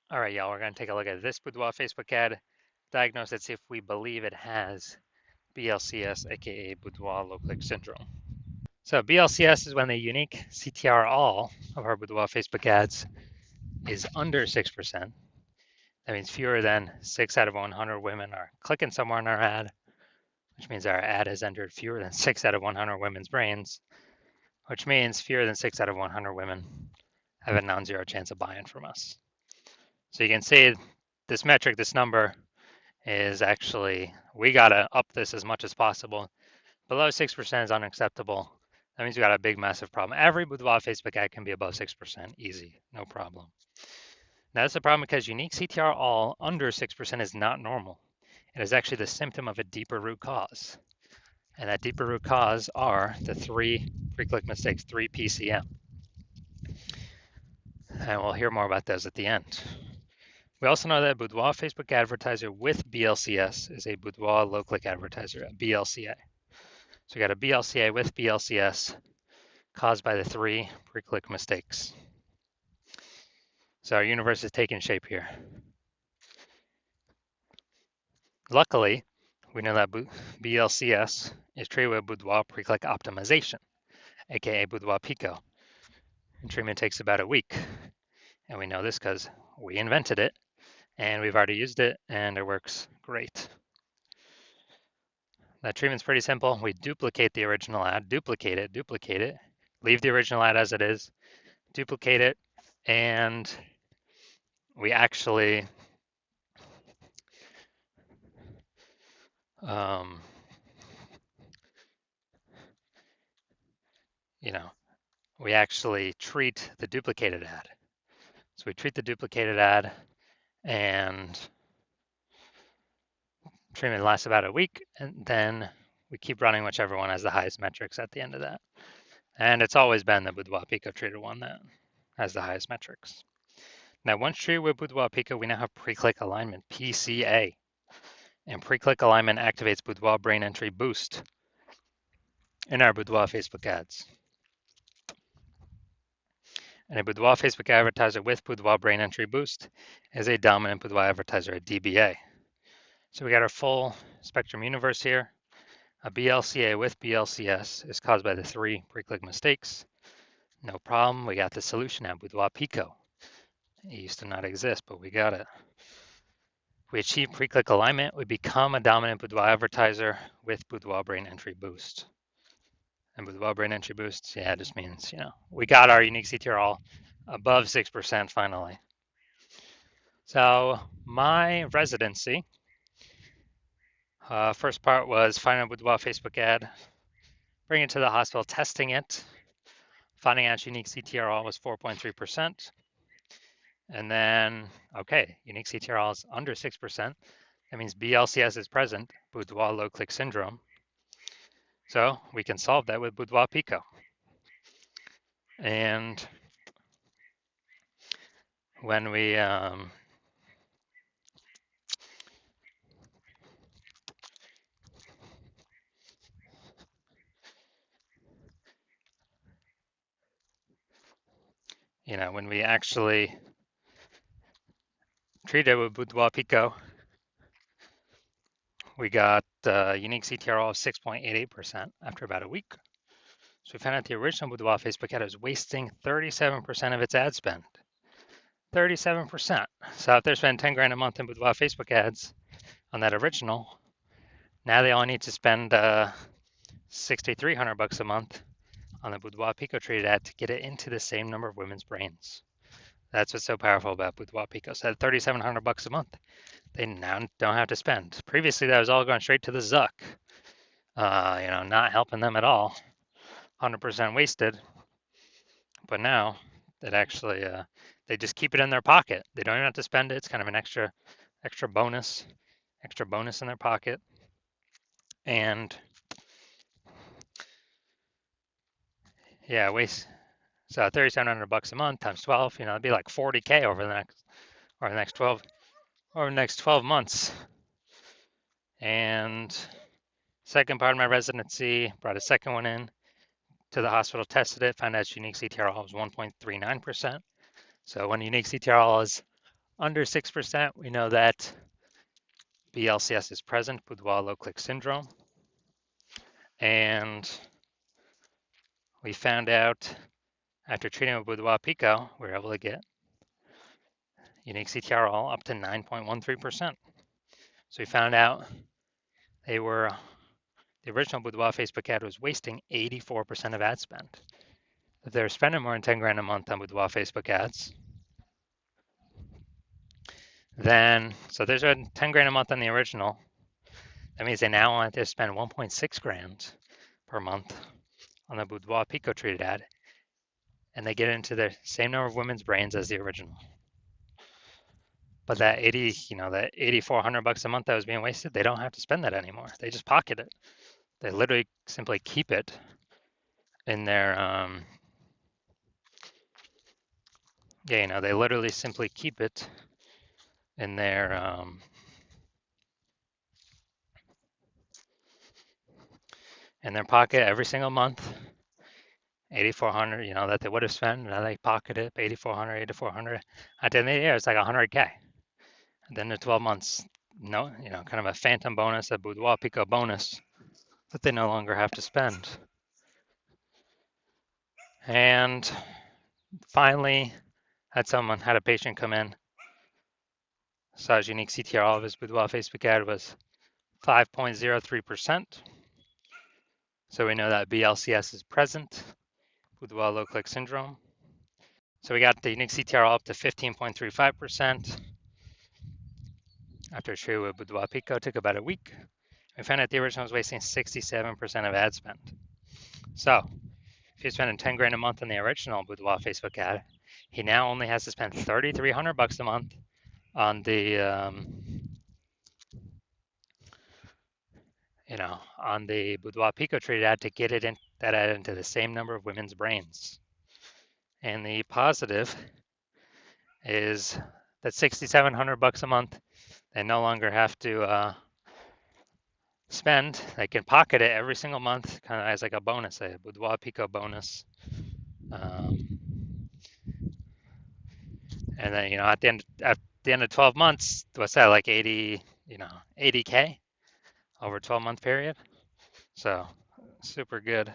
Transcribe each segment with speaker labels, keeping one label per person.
Speaker 1: All right, y'all, we're going to take a look at this Boudoir Facebook ad, diagnose it, see if we believe it has BLCS, aka Boudoir low-click syndrome. So BLCS is when the unique CTR all of our Boudoir Facebook ads is under 6%. That means fewer than 6 out of 100 women are clicking somewhere in our ad, which means our ad has entered fewer than 6 out of 100 women's brains, which means fewer than 6 out of 100 women have a non-zero chance of buying from us. So you can see this metric, this number, is actually, we got to up this as much as possible. Below 6% is unacceptable. That means we got a big, massive problem. Every Boudoir Facebook ad can be above 6%, easy, no problem. Now, that's the problem because unique CTR all under 6% is not normal. It is actually the symptom of a deeper root cause. And that deeper root cause are the 3 pre-click mistakes, 3 PCM. And we'll hear more about those at the end. We also know that a Boudoir Facebook advertiser with BLCS is a Boudoir low-click advertiser, a BLCA. So we got a BLCA with BLCS caused by the 3 pre-click mistakes. So our universe is taking shape here. Luckily, we know that BLCS is treated with Boudoir pre-click optimization, aka Boudoir Pico. And treatment takes about a week. And we know this because we invented it and we've already used it and it works great. That treatment's pretty simple. We duplicate the original ad, duplicate it, leave the original ad as it is, duplicate it, and we actually we actually treat the duplicated ad. So we treat the duplicated ad and treatment lasts about a week, and then we keep running whichever one has the highest metrics at the end of that. And it's always been the Boudoir Pico treated one that has the highest metrics. Now, once treated with Boudoir Pico, we now have pre-click alignment, PCA. And pre-click alignment activates Boudoir brain entry boost in our Boudoir Facebook ads. And a Boudoir Facebook advertiser with Boudoir brain entry boost is a dominant Boudoir advertiser, a DBA. So we got our full spectrum universe here. A BLCA with BLCS is caused by the 3 pre-click mistakes. No problem. We got the solution at Boudoir Pico. It used to not exist, but we got it. We achieve pre-click alignment. We become a dominant Boudoir advertiser with Boudoir brain entry boost. And Boudoir brain entry boost, yeah, it just means, we got our unique CTR all above 6% finally. So my residency, first part was finding a Boudoir Facebook ad, bringing it to the hospital, testing it, finding out unique CTR all was 4.3%. And then, okay, unique CTR all is under 6%. That means BLCS is present, Boudoir low-click syndrome. So we can solve that with Boudoir Pico. And when we when we actually treat it with Boudoir Pico, we got unique CTR of 6.88% after about a week. So we found out the original Boudoir Facebook ad was wasting 37% of its ad spend. 37%. So if they're spending 10 grand a month in Boudoir Facebook ads on that original, now they only need to spend $6,300 a month on the Boudoir Pico treated ad to get it into the same number of women's brains. That's what's so powerful about Boudoir Pico. So at $3,700 a month, they now don't have to spend. Previously, that was all going straight to the Zuck. Not helping them at all. 100% wasted. But now it actually, they just keep it in their pocket. They don't even have to spend it. It's kind of an extra bonus in their pocket. And yeah, so $3,700 a month times 12, it'd be like 40K over the next 12 months. And second part of my residency, brought a second one in to the hospital, tested it, found out its unique CTR was 1.39%. So when unique CTR is Under 6%, we know that BLCS is present, Boudoir low click syndrome. And we found out after treating with Boudoir Pico, we were able to get unique CTRL up to 9.13%. So we found out the original Boudoir Facebook ad was wasting 84% of ad spend. If they were spending more than 10 grand a month on Boudoir Facebook ads, then, so there's a 10 grand a month on the original. That means they now want to spend 1.6 grand per month on the Boudoir Pico treated ad, and they get into the same number of women's brains as the original. But that 80, that 8,400 bucks a month that was being wasted, they don't have to spend that anymore. They just pocket it. They literally simply keep it in their, they literally simply keep it in their, in their pocket every single month. 8,400, that they would have spent, now they pocket it, 8,400, 8,400. At the end of the year, it's like 100K. At the end of 12 months, kind of a phantom bonus, a Boudoir Pico bonus that they no longer have to spend. And finally, had a patient come in, saw his unique CTR of his Boudoir Facebook ad was 5.03%. So we know that BLCS is present, Boudoir low click syndrome. So we got the unique CTR up to 15.35%. After treated with Boudoir Pico, took about a week. We found out the original was wasting 67% of ad spend. So if you're spending 10 grand a month on the original Boudoir Facebook ad, he now only has to spend 3,300 bucks a month on the on the Boudoir Pico treated ad to get that ad into the same number of women's brains. And the positive is that 6,700 bucks a month, they no longer have to spend. They can pocket it every single month, kind of as like a bonus, a Boudoir Pico bonus. And then at the end of 12 months, what's that, like 80K over a 12-month period? So super good.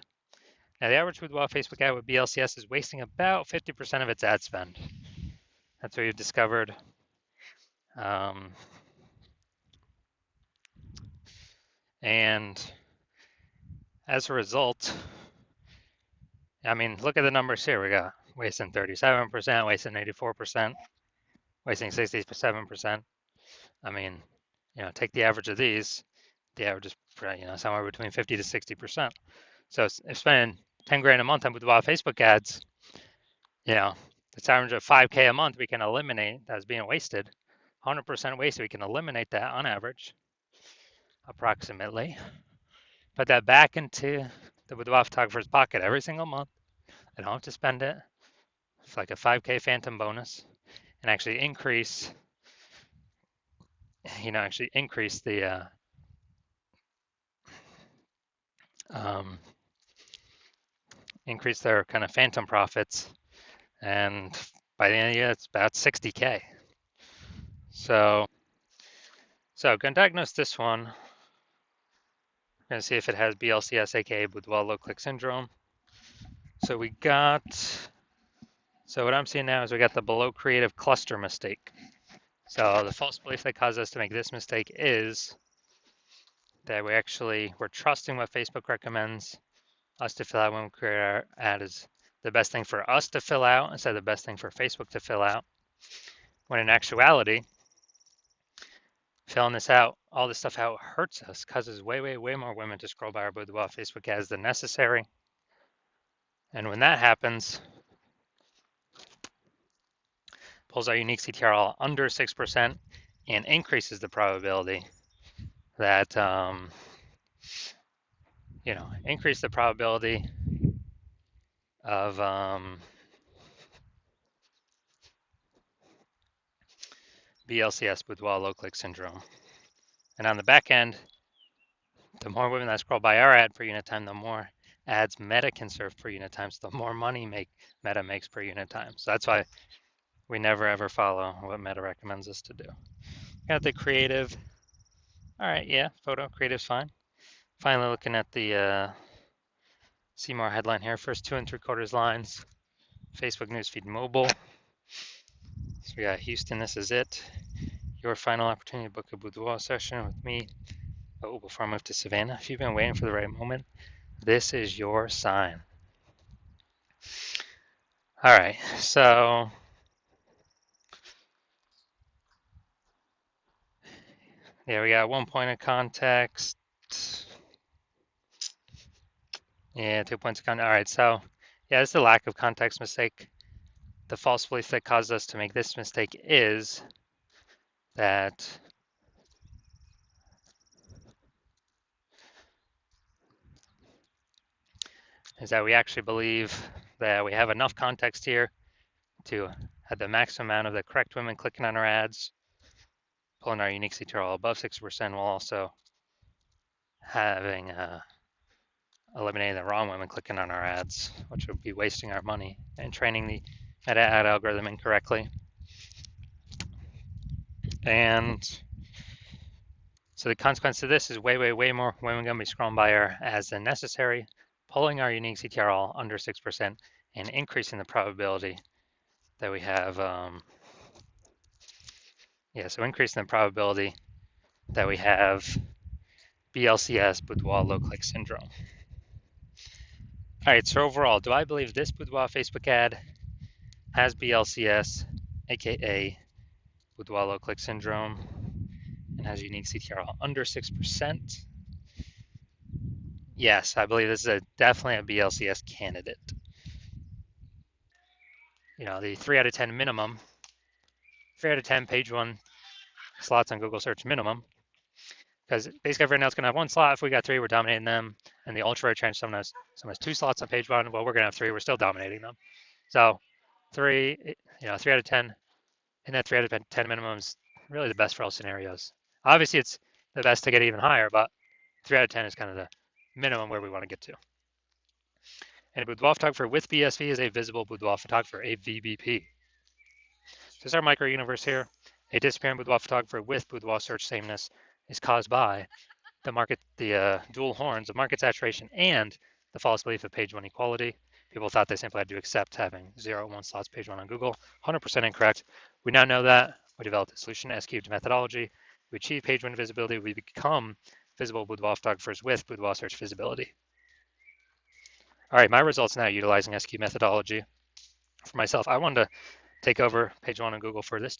Speaker 1: Now the average Boudoir Facebook ad with BLCS is wasting about 50% of its ad spend. That's what we've discovered. And as a result, look at the numbers here. We got wasting 37%, wasting 84%, wasting 67%. Take the average of these. The average is somewhere between 50 to 60%. So if spending 10 grand a month on Boudoir Facebook ads, it's average of 5K a month we can eliminate that's being wasted. 100% wasted, we can eliminate that on average, approximately. Put that back into the Boudoir photographer's pocket every single month. They don't have to spend it. It's like a 5K phantom bonus, and actually increase the increase their kind of phantom profits, and by the end of the year, it's about 60K. So gonna diagnose this one. We're gonna see if it has BLCS, aka Boudoir low click syndrome. So what I'm seeing now is we got the below creative cluster mistake. So the false belief that caused us to make this mistake is that we're trusting what Facebook recommends us to fill out when we create our ad is the best thing for us to fill out instead of the best thing for Facebook to fill out. When in actuality, filling all this stuff out hurts us, causes way, way, way more women to scroll by our Boudoir Facebook ads than necessary. And when that happens, pulls our unique CTRL under 6% and increases the probability that, increase the probability of BLCS, Boudoir low click syndrome. And on the back end, the more women that scroll by our ad per unit time, the more ads Meta can serve per unit time, so the more money Meta makes per unit time. So that's why We never ever follow what Meta recommends us to do. Got the creative. All right, yeah, photo creative's fine. Finally looking at the see more headline here. First 2 3/4 lines. Facebook newsfeed mobile. So we got Houston, this is it. Your final opportunity to book a boudoir session with me. Oh, before I move to Savannah, if you've been waiting for the right moment, this is your sign. All right, so yeah, we got 1 point of context. Yeah, 2 points of context. All right, so yeah, it's the lack of context mistake. The false belief that caused us to make this mistake is that we actually believe that we have enough context here to have the maximum amount of the correct women clicking on our ads, pulling our unique CTRL above 60%, while also having eliminating the wrong women clicking on our ads, which would be wasting our money and training the meta ad algorithm incorrectly. And so the consequence of this is way more women going to be scrolling by our ads than necessary, pulling our unique CTRL under 6% and increasing the probability that we have, so increasing the probability that we have BLCS, Boudoir low click syndrome. All right, so overall, do I believe this Boudoir Facebook ad has BLCS, aka Boudoir low click syndrome, and has unique CTRL under 6%? Yes, I believe this is definitely a BLCS candidate. You know, the 3 out of 10 minimum, 3 out of 10 page 1 slots on Google search minimum, because basically everyone else can have 1 slot. If we got 3, we're dominating them. And the ultra rare chance someone has 2 slots on page 1. Well, we're going to have 3. We're still dominating them. So 3 out of 10, and that 3 out of 10 minimum is really the best for all scenarios. Obviously, it's the best to get even higher, but 3 out of 10 is kind of the minimum where we want to get to. And a boudoir photographer with BSV is a visible boudoir photographer, a VBP. So this is our micro universe here. A disappearing boudoir photographer with boudoir search sameness is caused by the dual horns of market saturation and the false belief of page 1 equality. People thought they simply had to accept having 0 and 1 slots page 1 on Google. 100% incorrect. We now know that. We developed a solution to S-cubed methodology. We achieve page 1 visibility. We become visible boudoir photographers with boudoir search visibility. All right, my results now utilizing S-cubed methodology. For myself, I wanted to take over page 1 on Google for this